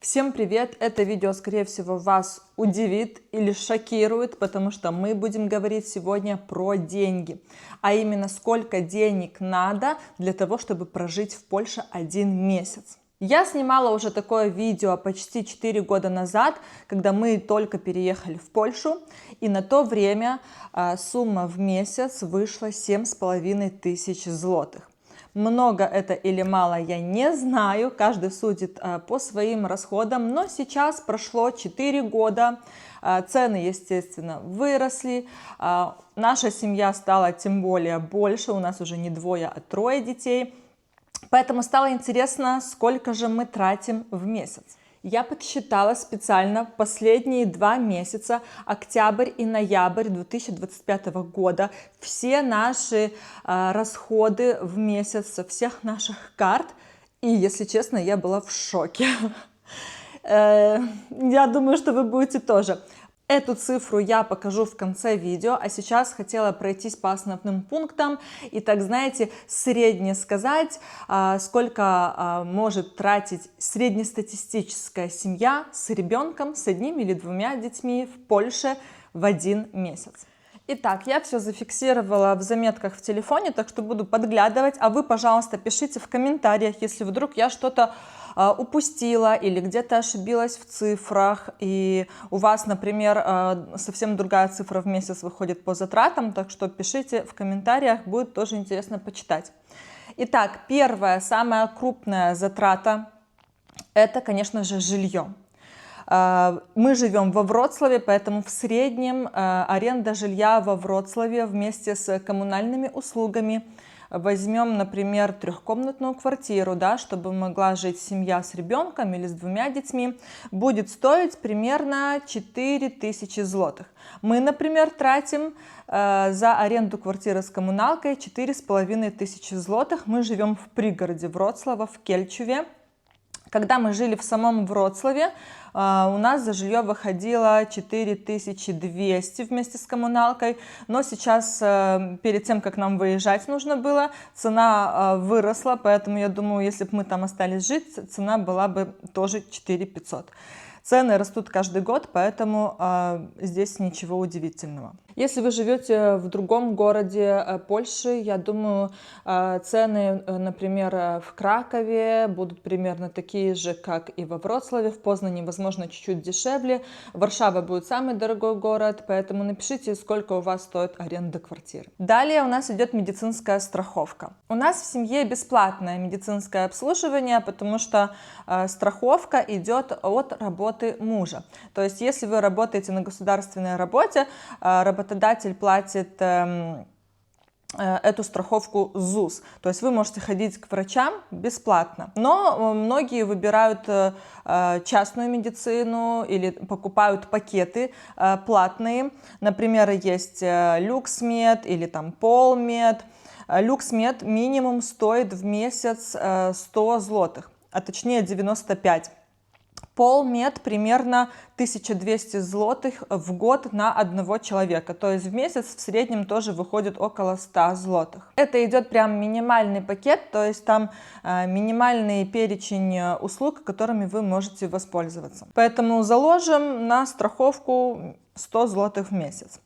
Всем привет! Это видео, скорее всего, вас удивит или шокирует, потому что мы будем говорить сегодня про деньги, а именно сколько денег надо для того, чтобы прожить в Польше 1 месяц. Я снимала уже такое видео почти 4 года назад, когда мы только переехали в Польшу, и на то время сумма в месяц вышла 7500 злотых. Много это или мало, я не знаю, каждый судит по своим расходам, но сейчас прошло 4 года, цены, естественно, выросли, наша семья стала тем более больше, у нас уже не 2, а 3 детей, поэтому стало интересно, сколько же мы тратим в месяц. Я подсчитала специально последние 2 месяца, октябрь и ноябрь 2025 года, все наши расходы в месяц со всех наших карт. И, если честно, я была в шоке. Я думаю, что вы будете тоже. Эту цифру я покажу в конце видео, а сейчас хотела пройтись по основным пунктам и, так знаете, средне сказать, сколько может тратить среднестатистическая семья с ребенком, с 1 или 2 детьми в Польше в 1 месяц. Итак, я все зафиксировала в заметках в телефоне, так что буду подглядывать, а вы, пожалуйста, пишите в комментариях, если вдруг я что-то упустила или где-то ошибилась в цифрах, и у вас, например, совсем другая цифра в месяц выходит по затратам, так что пишите в комментариях, будет тоже интересно почитать. Итак, первая, самая крупная затрата – это, конечно же, жилье. Мы живем во Вроцлаве, поэтому в среднем аренда жилья во Вроцлаве вместе с коммунальными услугами, возьмем, например, 3-комнатную квартиру, да, чтобы могла жить семья с ребенком или с 2 детьми, будет стоить примерно 4000 злотых. Мы, например, тратим за аренду квартиры с коммуналкой 4500 злотых. Мы живем в пригороде Вроцлава, в Кельчуве. Когда мы жили в самом Вроцлаве, у нас за жилье выходило 4200 вместе с коммуналкой, но сейчас, перед тем, как нам выезжать нужно было, цена выросла, поэтому я думаю, если бы мы там остались жить, цена была бы тоже 4500. Цены растут каждый год, поэтому здесь ничего удивительного. Если вы живете в другом городе Польши, я думаю, цены, например, в Кракове будут примерно такие же, как и во Вроцлаве. В Познане, возможно, чуть-чуть дешевле. Варшава будет самый дорогой город, поэтому напишите, сколько у вас стоит аренда квартиры. Далее у нас идет медицинская страховка. У нас в семье бесплатное медицинское обслуживание, потому что страховка идет от работы мужа. То есть, если вы работаете на государственной работе, работодатель платит эту страховку ЗУС. То есть вы можете ходить к врачам бесплатно. Но многие выбирают частную медицину или покупают пакеты платные. Например, есть Люксмед или там Полмед. Люксмед минимум стоит в месяц 100 злотых, а точнее 95. Полмед примерно 1200 злотых в год на одного человека, то есть в месяц в среднем тоже выходит около 100 злотых. Это идет прям минимальный пакет, то есть там минимальный перечень услуг, которыми вы можете воспользоваться. Поэтому заложим на страховку 100 злотых в месяц.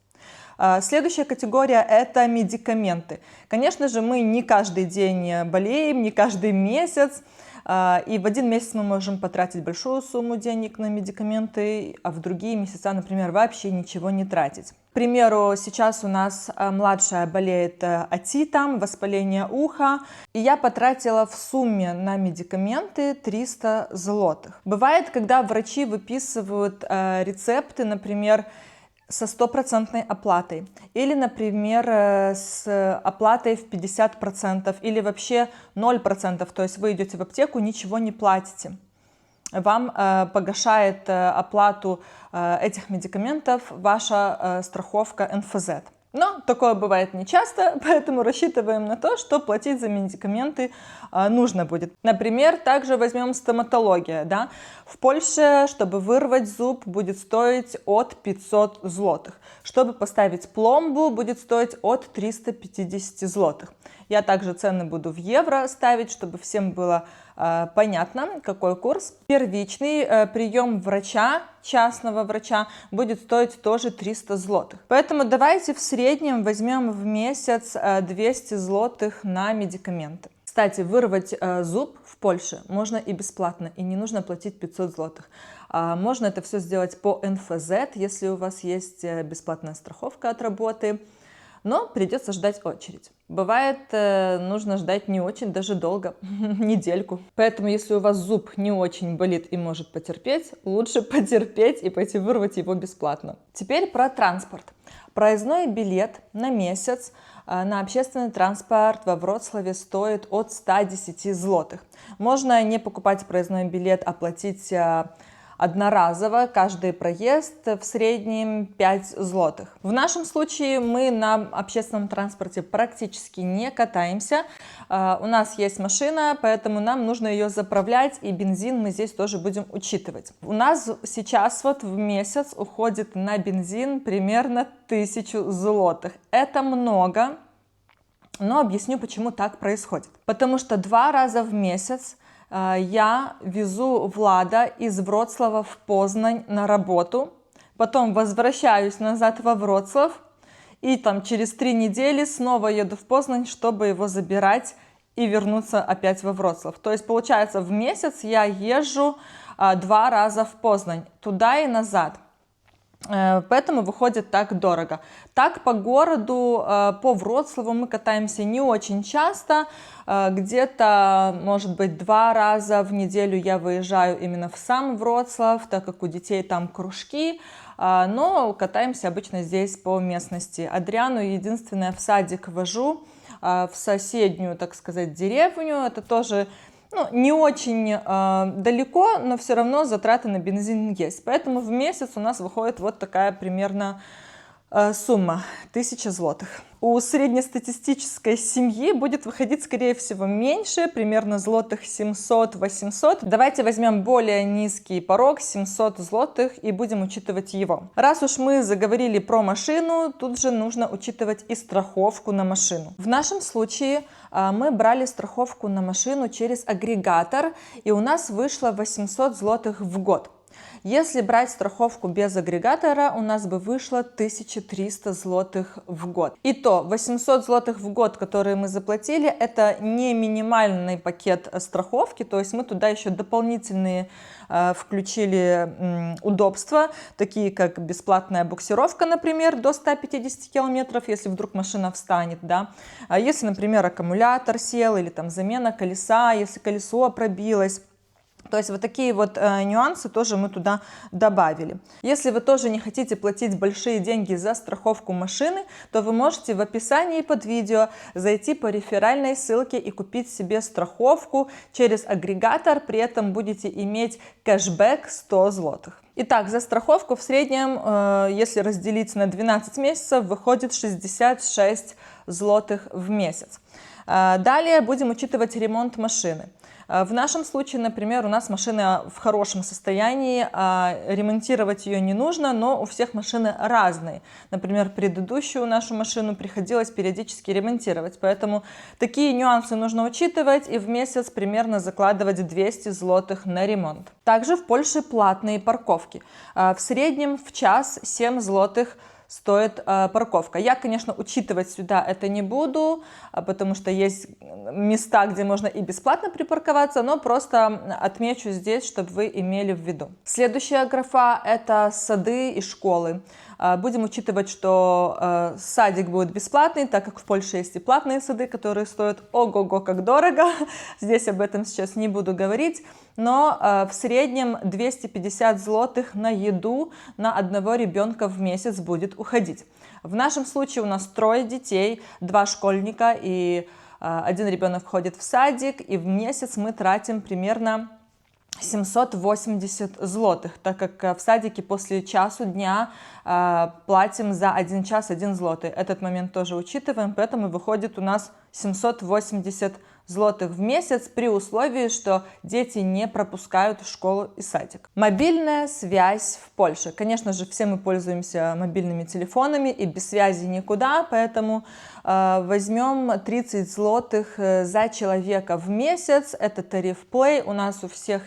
Следующая категория – это медикаменты. Конечно же, мы не каждый день болеем, не каждый месяц. И в 1 месяц мы можем потратить большую сумму денег на медикаменты, а в другие месяца, например, вообще ничего не тратить. К примеру, сейчас у нас младшая болеет отитом, воспаление уха, и я потратила в сумме на медикаменты 300 злотых. Бывает, когда врачи выписывают рецепты, например, со 100% оплатой, или, например, с оплатой в 50%, или вообще 0%, то есть вы идете в аптеку, ничего не платите. Вам погашает оплату этих медикаментов ваша страховка НФЗ. Но такое бывает нечасто, поэтому рассчитываем на то, что платить за медикаменты нужно будет. Например, также возьмем стоматология. Да? В Польше, чтобы вырвать зуб, будет стоить от 500 злотых. Чтобы поставить пломбу, будет стоить от 350 злотых. Я также цены буду в евро ставить, чтобы всем было понятно, какой курс. Первичный прием врача, частного врача, будет стоить тоже 300 злотых. Поэтому давайте в среднем возьмем в месяц 200 злотых на медикаменты. Кстати, вырвать зуб в Польше можно и бесплатно, и не нужно платить 500 злотых. Можно это все сделать по НФЗ, если у вас есть бесплатная страховка от работы, но придется ждать очередь. Бывает, нужно ждать не очень, даже долго, недельку. Поэтому, если у вас зуб не очень болит и может потерпеть, лучше потерпеть и пойти вырвать его бесплатно. Теперь про транспорт. Проездной билет на месяц на общественный транспорт во Вроцлаве стоит от 110 злотых. Можно не покупать проездной билет, а платить одноразово каждый проезд, в среднем 5 злотых. В нашем случае мы на общественном транспорте практически не катаемся. У нас есть машина, поэтому нам нужно ее заправлять, и бензин мы здесь тоже будем учитывать. У нас сейчас вот в месяц уходит на бензин примерно 1000 злотых. Это много, но объясню, почему так происходит. Потому что 2 раза в месяц я везу Влада из Вроцлава в Познань на работу, потом возвращаюсь назад во Вроцлав, и там через 3 недели снова еду в Познань, чтобы его забирать и вернуться опять во Вроцлав. То есть, получается, в месяц я езжу 2 раза в Познань, туда и назад. Поэтому выходит так дорого. Так по городу, по Вроцлаву мы катаемся не очень часто. Где-то, может быть, 2 раза в неделю я выезжаю именно в сам Вроцлав, так как у детей там кружки. Но катаемся обычно здесь по местности. Адриану единственное в садик вожу, в соседнюю, так сказать, деревню. Это тоже не очень далеко, но все равно затраты на бензин есть. Поэтому в месяц у нас выходит вот такая примерно сумма 1000 злотых. У среднестатистической семьи будет выходить, скорее всего, меньше, примерно злотых 700-800. Давайте возьмем более низкий порог, 700 злотых, и будем учитывать его. Раз уж мы заговорили про машину, тут же нужно учитывать и страховку на машину. В нашем случае мы брали страховку на машину через агрегатор, и у нас вышло 800 злотых в год. Если брать страховку без агрегатора, у нас бы вышло 1300 злотых в год. И то 800 злотых в год, которые мы заплатили, это не минимальный пакет страховки, то есть мы туда еще дополнительные включили удобства, такие как бесплатная буксировка, например, до 150 километров, если вдруг машина встанет, да. А если, например, аккумулятор сел, или там замена колеса, если колесо пробилось. То есть вот такие вот нюансы тоже мы туда добавили. Если вы тоже не хотите платить большие деньги за страховку машины, то вы можете в описании под видео зайти по реферальной ссылке и купить себе страховку через агрегатор, при этом будете иметь кэшбэк 100 злотых. Итак, за страховку в среднем, если разделить на 12 месяцев, выходит 66 злотых в месяц. Далее будем учитывать ремонт машины. В нашем случае, например, у нас машина в хорошем состоянии, ремонтировать ее не нужно, но у всех машины разные. Например, предыдущую нашу машину приходилось периодически ремонтировать, поэтому такие нюансы нужно учитывать и в месяц примерно закладывать 200 злотых на ремонт. Также в Польше платные парковки. В среднем в час 7 злотых стоит парковка. Я, конечно, учитывать сюда это не буду, потому что есть места, где можно и бесплатно припарковаться, но просто отмечу здесь, чтобы вы имели в виду. Следующая графа – это сады и школы. Будем учитывать, что садик будет бесплатный, так как в Польше есть и платные сады, которые стоят ого-го как дорого. Здесь об этом сейчас не буду говорить. Но в среднем 250 злотых на еду на одного ребенка в месяц будет уходить. В нашем случае у нас 3 детей, 2 школьника и 1 ребенок ходит в садик, и в месяц мы тратим примерно 780 злотых, так как в садике после часу дня платим за 1 час 1 злотый. Этот момент тоже учитываем, поэтому выходит у нас 780 злотых в месяц при условии, что дети не пропускают школу и садик. Мобильная связь в Польше. Конечно же, все мы пользуемся мобильными телефонами и без связи никуда, поэтому возьмем 30 злотых за человека в месяц. Это тариф Play. У нас у всех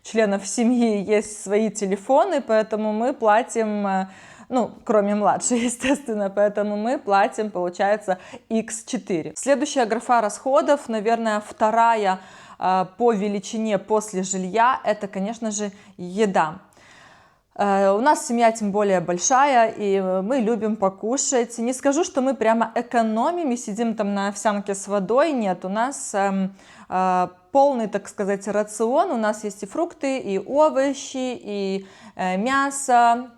членов семьи есть свои телефоны, поэтому мы платим, ну, кроме младшей, естественно, поэтому мы платим, получается, x4. Следующая графа расходов, наверное, вторая по величине после жилья, это, конечно же, еда. У нас семья тем более большая, и мы любим покушать. Не скажу, что мы прямо экономим и сидим там на овсянке с водой. Нет, у нас полный, так сказать, рацион. У нас есть и фрукты, и овощи, и мясо,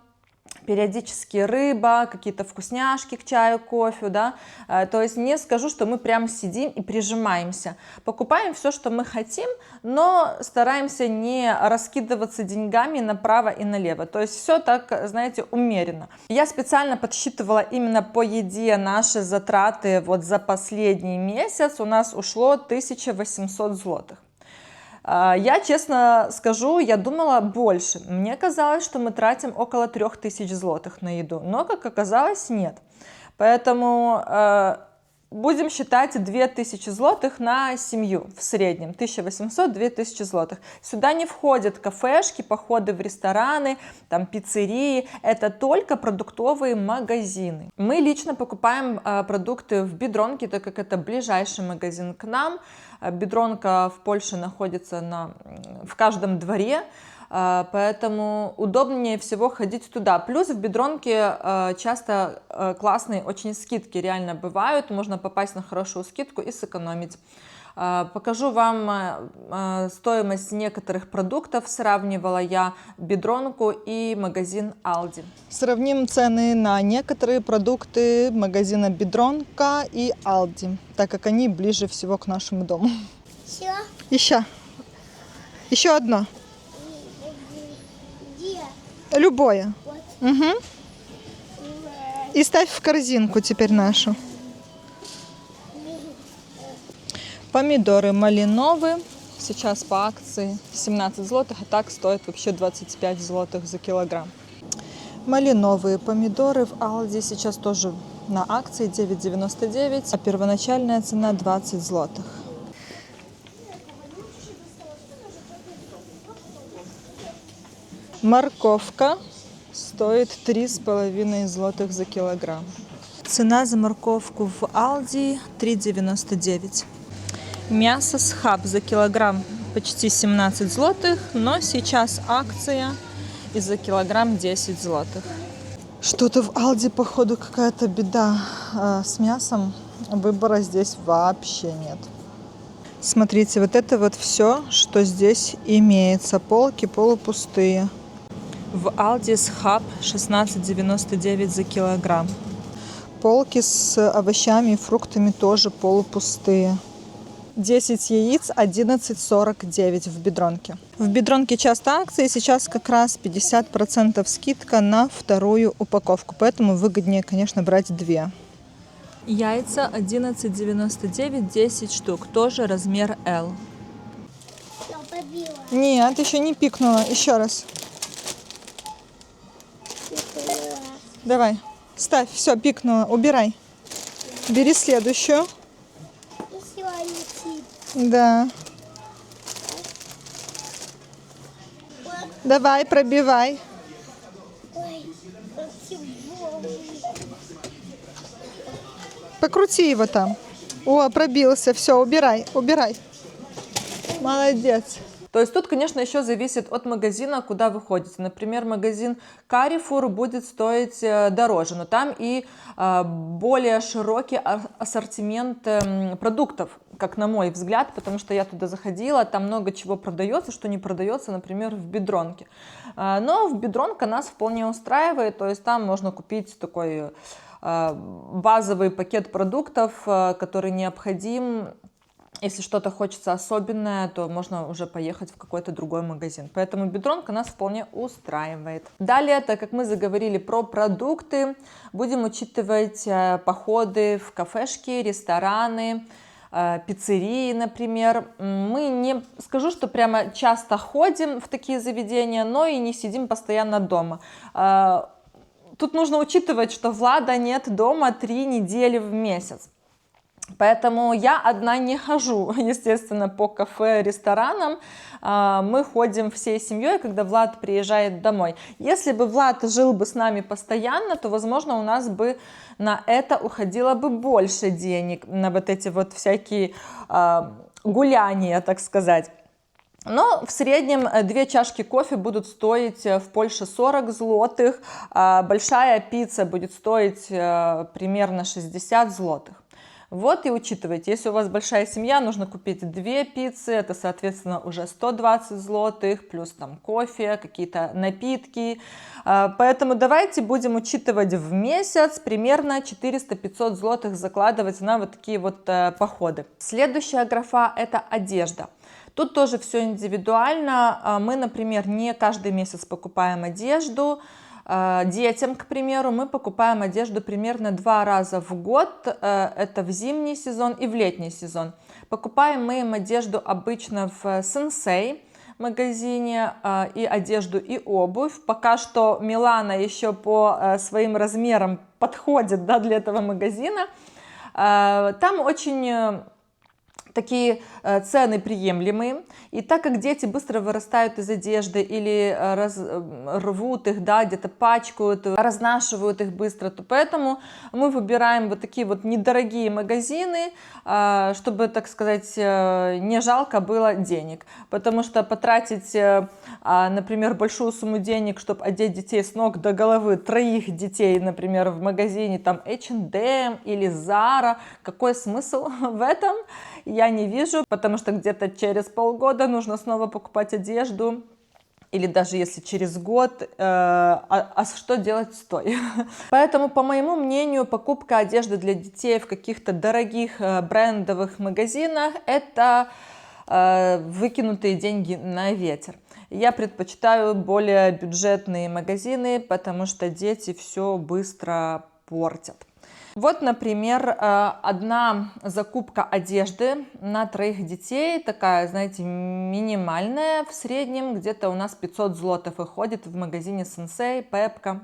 периодически рыба, какие-то вкусняшки к чаю, кофе, да. То есть не скажу, что мы прям сидим и прижимаемся. Покупаем все, что мы хотим, но стараемся не раскидываться деньгами направо и налево. То есть все так, знаете, умеренно. Я специально подсчитывала именно по еде наши затраты вот за последний месяц. У нас ушло 1800 злотых. Я, честно скажу, я думала больше. Мне казалось, что мы тратим около 3000 злотых на еду, но, как оказалось, нет. Поэтому будем считать 2000 злотых на семью в среднем, 1800-2000 злотых. Сюда не входят кафешки, походы в рестораны, там пиццерии, это только продуктовые магазины. Мы лично покупаем продукты в Бидронке, так как это ближайший магазин к нам. Бидронка в Польше находится в каждом дворе, поэтому удобнее всего ходить туда. Плюс в Бидронке часто классные очень скидки реально бывают, можно попасть на хорошую скидку и сэкономить. Покажу вам стоимость некоторых продуктов, сравнивала я Бидронку и магазин Aldi. Сравним цены на некоторые продукты магазина Бидронка и Aldi, так как они ближе всего к нашему дому. Еще. Еще одно. Где? Любое. Вот. Угу. И ставь в корзинку теперь нашу. Помидоры малиновые, сейчас по акции 17 злотых, а так стоит вообще 25 злотых за килограмм. Малиновые помидоры в Aldi сейчас тоже на акции 9,99, а первоначальная цена 20 злотых. Морковка стоит 3,5 злотых за килограмм. Цена за морковку в Aldi 3,99. Мясо с хаб за килограмм почти 17 злотых, но сейчас акция и за килограмм 10 злотых. Что-то в Aldi, походу, какая-то беда с мясом. Выбора здесь вообще нет. Смотрите, вот это вот все, что здесь имеется. Полки полупустые. В Aldi с хаб 16,99 за килограмм. Полки с овощами и фруктами тоже полупустые. 10 яиц 11,49 в Бидронке. В Бидронке часто акции, сейчас как раз 50% скидка на вторую упаковку, поэтому выгоднее, конечно, брать две. Яйца 11,99, 10 штук, тоже размер L. Нет, еще не пикнула, еще раз. Давай, ставь, все, пикнула, убирай. Бери следующую. Да. Давай, пробивай. Покрути его там. О, пробился. Все, убирай, убирай. Молодец. То есть тут, конечно, еще зависит от магазина, куда вы ходите. Например, магазин Carrefour будет стоить дороже, но там и более широкий ассортимент продуктов, как на мой взгляд, потому что я туда заходила, там много чего продается, что не продается, например, в Бидронке. Но в Бидронка нас вполне устраивает, то есть там можно купить такой базовый пакет продуктов, который необходим. Если что-то хочется особенное, то можно уже поехать в какой-то другой магазин. Поэтому Бидронка нас вполне устраивает. Далее, так как мы заговорили про продукты, будем учитывать походы в кафешки, рестораны, пиццерии, например. Мы не скажу, что прямо часто ходим в такие заведения, но и не сидим постоянно дома. Тут нужно учитывать, что Влада нет дома 3 недели в месяц. Поэтому я одна не хожу, естественно, по кафе, ресторанам. Мы ходим всей семьей, когда Влад приезжает домой. Если бы Влад жил бы с нами постоянно, то, возможно, у нас бы на это уходило бы больше денег, на вот эти вот всякие гуляния, так сказать. Но в среднем 2 чашки кофе будут стоить в Польше 40 злотых, а большая пицца будет стоить примерно 60 злотых. Вот и учитывайте, если у вас большая семья, нужно купить 2 пиццы, это, соответственно, уже 120 злотых, плюс там кофе, какие-то напитки. Поэтому давайте будем учитывать в месяц примерно 400-500 злотых закладывать на вот такие вот походы. Следующая графа – это одежда. Тут тоже все индивидуально. Мы, например, не каждый месяц покупаем одежду. Детям, к примеру, мы покупаем одежду примерно 2 раза в год, это в зимний сезон и в летний сезон. Покупаем мы им одежду обычно в Sensei магазине, и одежду, и обувь. Пока что Милана еще по своим размерам подходит, да, для этого магазина. Там очень такие цены приемлемые, и так как дети быстро вырастают из одежды или рвут их, да, где-то пачкают, разнашивают их быстро, то поэтому мы выбираем вот такие вот недорогие магазины, чтобы, так сказать, не жалко было денег, потому что потратить, например, большую сумму денег, чтобы одеть детей с ног до головы, 3 детей, например, в магазине там H&M или Zara, какой смысл в этом? Я не вижу, потому что где-то через полгода нужно снова покупать одежду, или даже если через год, что делать с той? Поэтому, по моему мнению, покупка одежды для детей в каких-то дорогих брендовых магазинах – это выкинутые деньги на ветер. Я предпочитаю более бюджетные магазины, потому что дети все быстро портят. Вот, например, одна закупка одежды на 3 детей, такая, знаете, минимальная в среднем, где-то у нас 500 злотых выходит в магазине Sensei, Pepco.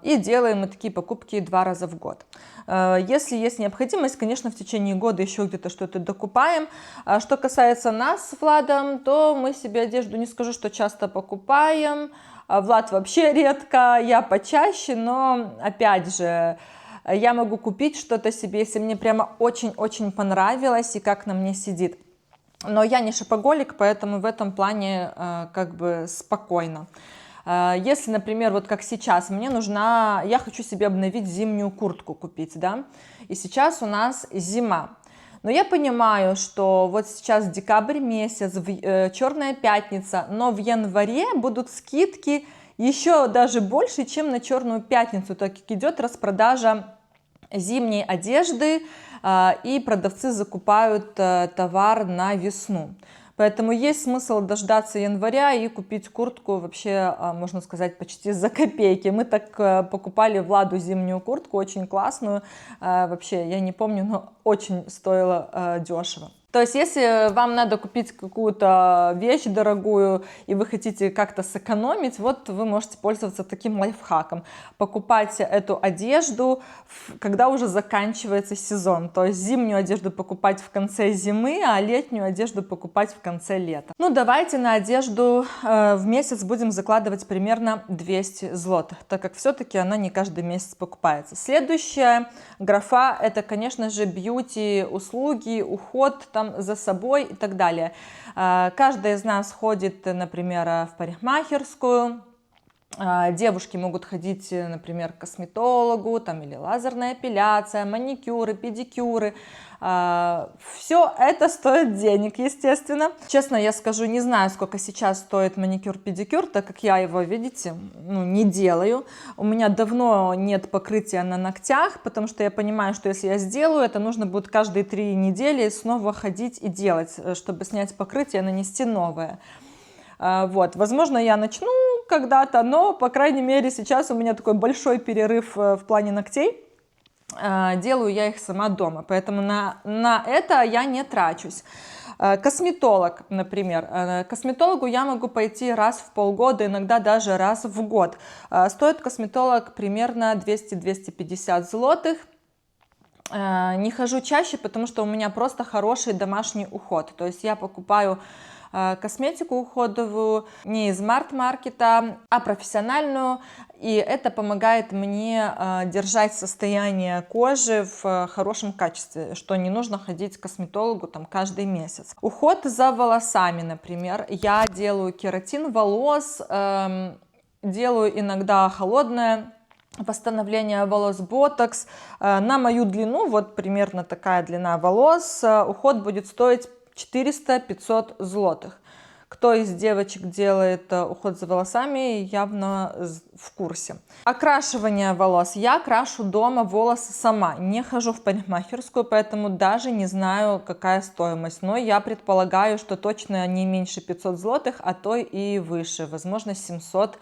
И делаем мы такие покупки 2 раза в год. Если есть необходимость, конечно, в течение года еще где-то что-то докупаем. Что касается нас с Владом, то мы себе одежду, не скажу, что часто покупаем. Влад вообще редко, я почаще, но опять же, я могу купить что-то себе, если мне прямо очень-очень понравилось и как на мне сидит. Но я не шопоголик, поэтому в этом плане как бы спокойно. Если, например, вот как сейчас, я хочу себе обновить зимнюю куртку купить, да, и сейчас у нас зима. Но я понимаю, что вот сейчас декабрь месяц, Черная пятница, но в январе будут скидки еще даже больше, чем на Черную пятницу, так как идет распродажа зимней одежды, и продавцы закупают товар на весну. Поэтому есть смысл дождаться января и купить куртку вообще, можно сказать, почти за копейки. Мы так покупали Владу зимнюю куртку, очень классную. Вообще, я не помню, но очень стоило дешево. То есть, если вам надо купить какую-то вещь дорогую, и вы хотите как-то сэкономить, вот вы можете пользоваться таким лайфхаком. Покупать эту одежду, когда уже заканчивается сезон. То есть, зимнюю одежду покупать в конце зимы, а летнюю одежду покупать в конце лета. Ну, давайте на одежду в месяц будем закладывать примерно 200 злотых, так как все-таки она не каждый месяц покупается. Следующая графа – это, конечно же, бьюти-услуги, уход, за собой и так далее. Каждый из нас ходит, например, в парикмахерскую. Девушки могут ходить, например, к косметологу, там, или лазерная эпиляция, маникюры, педикюры. Все это стоит денег, естественно. Честно я скажу, не знаю, сколько сейчас стоит маникюр-педикюр, так как я его, видите, не делаю. У меня давно нет покрытия на ногтях, потому что я понимаю, что если я сделаю, это нужно будет каждые 3 недели снова ходить и делать, чтобы снять покрытие, нанести новое. Вот, возможно, я начну когда-то, но, по крайней мере, сейчас у меня такой большой перерыв в плане ногтей. делаю я их сама дома, поэтому на это я не трачусь. Косметолог, например. К косметологу я могу пойти раз в полгода, иногда даже раз в год. Стоит косметолог примерно 200-250 злотых. Не хожу чаще, потому что у меня просто хороший домашний уход. То есть я покупаю косметику уходовую не из март-маркета, а профессиональную, и это помогает мне держать состояние кожи в хорошем качестве, что не нужно ходить к косметологу там каждый месяц. Уход за волосами, например, я делаю кератин волос, делаю иногда холодное восстановление волос, ботокс. На мою длину, вот примерно такая длина волос, уход будет стоить 400-500 злотых. Кто из девочек делает уход за волосами, явно в курсе. Окрашивание волос. Я крашу дома волосы сама. Не хожу в парикмахерскую, поэтому даже не знаю, какая стоимость. Но я предполагаю, что точно не меньше 500 злотых, а то и выше. Возможно, 700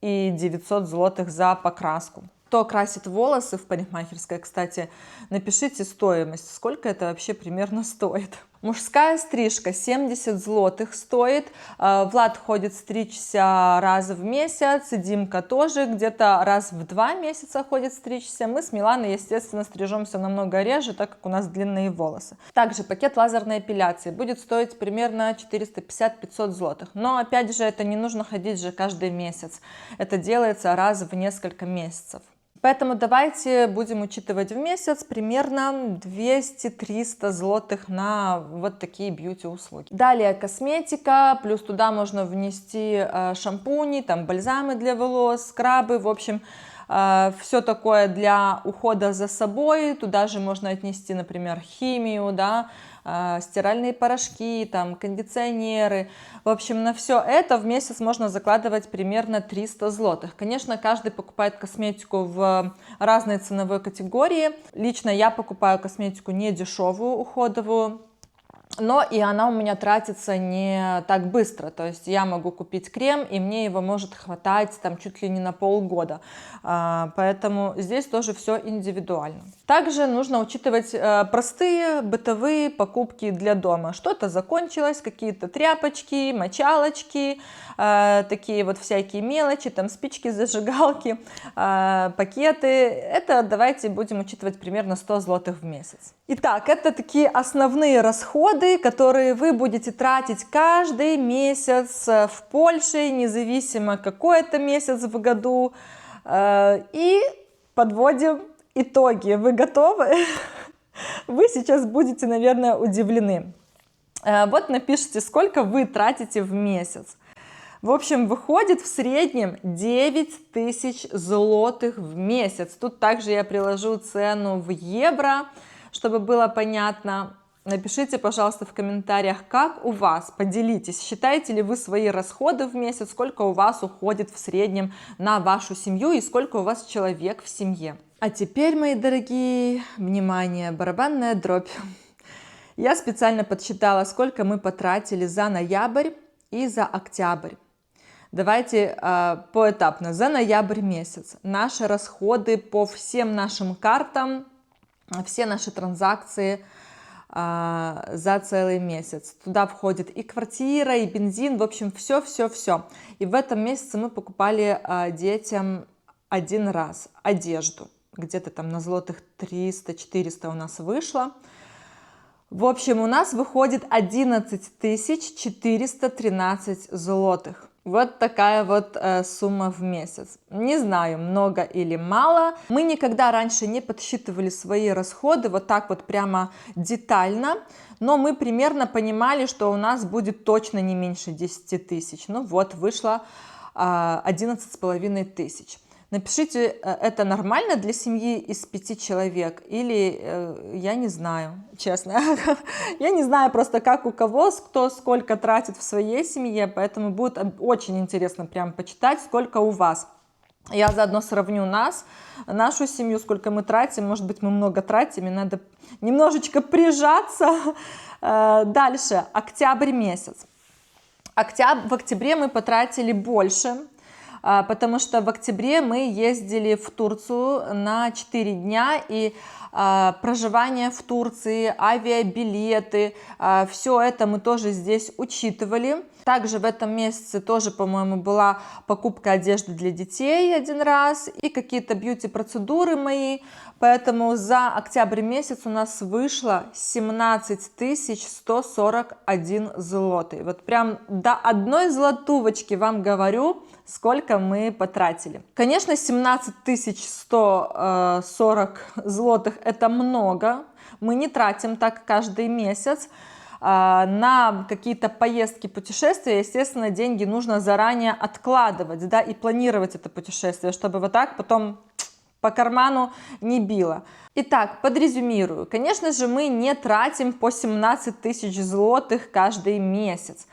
и 900 злотых за покраску. Кто красит волосы в парикмахерской, кстати, напишите стоимость, сколько это вообще примерно стоит. Мужская стрижка 70 злотых стоит. Влад ходит стричься раз в месяц, Димка тоже где-то раз в 2 месяца ходит стричься. Мы с Миланой, естественно, стрижемся намного реже, так как у нас длинные волосы. Также пакет лазерной эпиляции будет стоить примерно 450-500 злотых. Но опять же, это не нужно ходить же каждый месяц. Это делается раз в несколько месяцев. Поэтому давайте будем учитывать в месяц примерно 200-300 злотых на вот такие бьюти-услуги. Далее косметика, плюс туда можно внести шампуни, там бальзамы для волос, скрабы, в общем, все такое для ухода за собой. Туда же можно отнести, например, химию, да, стиральные порошки, там, кондиционеры. В общем, на все это в месяц можно закладывать примерно 300 злотых. Конечно, каждый покупает косметику в разной ценовой категории. Лично я покупаю косметику не дешевую, уходовую, но и она у меня тратится не так быстро. То есть я могу купить крем, и мне его может хватать там чуть ли не на полгода. Поэтому здесь тоже все индивидуально. Также нужно учитывать простые бытовые покупки для дома. Что-то закончилось, какие-то тряпочки, мочалочки, такие вот всякие мелочи, там спички, зажигалки, пакеты. Это давайте будем учитывать примерно 100 злотых в месяц. Итак, это такие основные расходы, которые вы будете тратить каждый месяц в Польше, независимо какой это месяц в году. И подводим итоги. Вы готовы? Вы сейчас будете, наверное, удивлены. Вот напишите, сколько вы тратите в месяц. В общем, выходит в среднем 9000 злотых в месяц. Тут также я приложу цену в евро, чтобы было понятно. Напишите, пожалуйста, в комментариях, как у вас, поделитесь, считаете ли вы свои расходы в месяц, сколько у вас уходит в среднем на вашу семью и сколько у вас человек в семье. А теперь, мои дорогие, внимание, барабанная дробь. Я специально подсчитала, сколько мы потратили за ноябрь и за октябрь. Давайте поэтапно. За ноябрь месяц наши расходы по всем нашим картам, все наши транзакции за целый месяц. Туда входит и квартира, и бензин, в общем, все. И в этом месяце мы покупали детям один раз одежду. Где-то там на злотых 300-400 у нас вышло. В общем, у нас выходит 11 413 злотых. Вот такая вот сумма в месяц. Не знаю, много или мало. Мы никогда раньше не подсчитывали свои расходы вот так вот прямо детально, но мы примерно понимали, что у нас будет точно не меньше 10 тысяч. Ну вот, вышло 11 500. Напишите, это нормально для семьи из 5 человек или я не знаю, честно. Я не знаю просто, как у кого, кто сколько тратит в своей семье, поэтому будет очень интересно прям почитать, сколько у вас. Я заодно сравню нашу семью, сколько мы тратим. Может быть, мы много тратим, и надо немножечко прижаться. Дальше, октябрь месяц. В октябре мы потратили больше. потому что в октябре мы ездили в Турцию на 4 дня, и проживание в Турции, авиабилеты, все это мы тоже здесь учитывали. Также в этом месяце тоже, по-моему, была покупка одежды для детей один раз и какие-то бьюти-процедуры мои. Поэтому за октябрь месяц у нас вышло 17 141 злотый. Вот прям до одной злотувочки вам говорю, сколько мы потратили. Конечно, 17 140 злотых это много. Мы не тратим так каждый месяц. На какие-то поездки, путешествия, естественно, деньги нужно заранее откладывать, да, и планировать это путешествие, чтобы вот так потом по карману не било. Итак, подрезюмирую. Конечно же, мы не тратим по 17 тысяч злотых каждый месяц.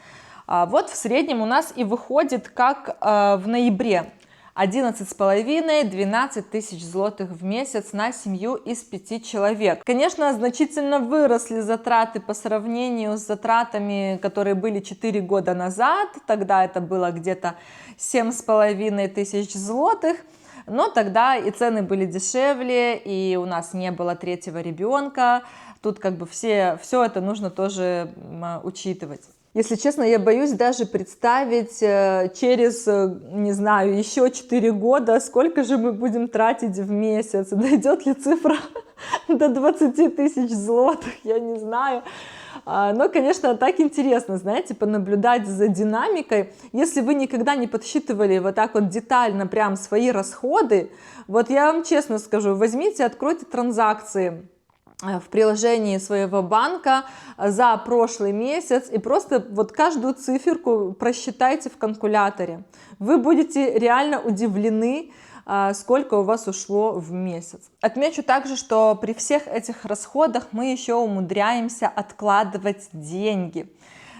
Вот в среднем у нас и выходит, как в ноябре. 11,5-12 тысяч злотых в месяц на семью из 5 человек. Конечно, значительно выросли затраты по сравнению с затратами, которые были 4 года назад. Тогда это было где-то 7,5 тысяч злотых. Но тогда и цены были дешевле, и у нас не было третьего ребенка. Тут как бы все это нужно тоже учитывать. Если честно, я боюсь даже представить через, не знаю, еще 4 года, сколько же мы будем тратить в месяц. Дойдет ли цифра до 20 тысяч злотых, я не знаю. Но, конечно, так интересно, знаете, понаблюдать за динамикой. Если вы никогда не подсчитывали вот так вот детально прям свои расходы, вот я вам честно скажу, возьмите, откройте транзакции в приложении своего банка за прошлый месяц и просто вот каждую циферку просчитайте в калькуляторе. Вы будете реально удивлены, сколько у вас ушло в месяц. Отмечу также, что при всех этих расходах мы еще умудряемся откладывать деньги,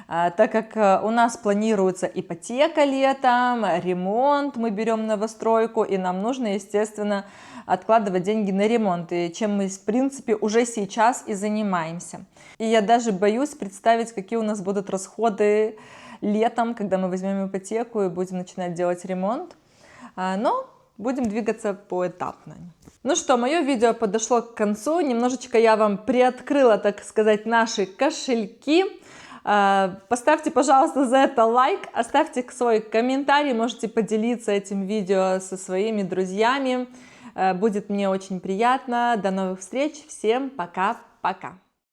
так как у нас планируется ипотека летом, ремонт, мы берем новостройку, и нам нужно, естественно, откладывать деньги на ремонт, и чем мы, в принципе, уже сейчас и занимаемся. И я даже боюсь представить, какие у нас будут расходы летом, когда мы возьмем ипотеку и будем начинать делать ремонт. Но будем двигаться поэтапно. Ну что, мое видео подошло к концу. Немножечко я вам приоткрыла, так сказать, наши кошельки. Поставьте, пожалуйста, за это лайк, оставьте свой комментарий, можете поделиться этим видео со своими друзьями. Будет мне очень приятно. До новых встреч. Всем пока-пока.